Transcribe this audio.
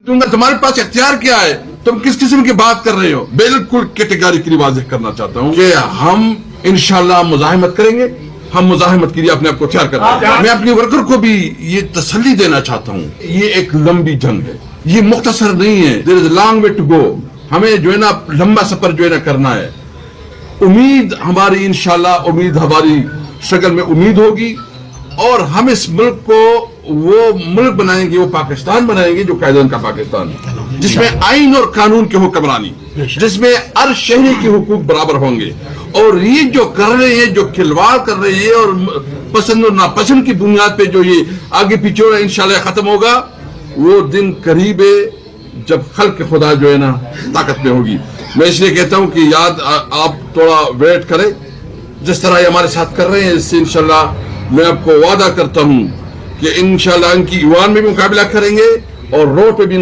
दूंगा, तुम्हारे पास इख्तियार क्या है, तुम किस किस्म की बात कर रहे हो। बिल्कुल कैटेगरिकली वाज़ेह करना चाहता हूँ कि हम इंशाल्लाह मुज़ाहिमत करेंगे, हम मुज़ाहिमत के लिए अपने आप को तैयार कर रहे हैं। मैं अपने वर्कर को भी ये तसल्ली देना चाहता हूँ, ये एक लंबी जंग है, ये मुख्तसर नहीं है। There is long way to go, हमें जो है ना लंबा सफर जो है ना करना है। उम्मीद हमारी इंशाल्लाह, उम्मीद हमारी शक्ल में उम्मीद होगी और हम इस मुल्क को वो मुल्क बनाएंगे, वो पाकिस्तान बनाएंगे जो कायदन का पाकिस्तान, जिसमें आइन और कानून की हुक्मरानी, जिसमें हर शहरी के हुकूक बराबर होंगे। और ये जो कर रहे हैं, जो खिलवाड़ कर रहे हैं और पसंद और नापसंद की बुनियाद पे जो ये आगे पीछे हो इंशाल्लाह खत्म होगा, वो दिन करीब है जब खल्क खुदा जो है ना ताकत में होगी। मैं इसलिए कहता हूँ कि याद आप थोड़ा वेट करें, जिस तरह ये हमारे साथ कर रहे हैं, इससे इंशाल्लाह मैं आपको वादा करता हूँ कि इंशाल्लाह इनकी ईवान में भी मुकाबला करेंगे और रोड पे भी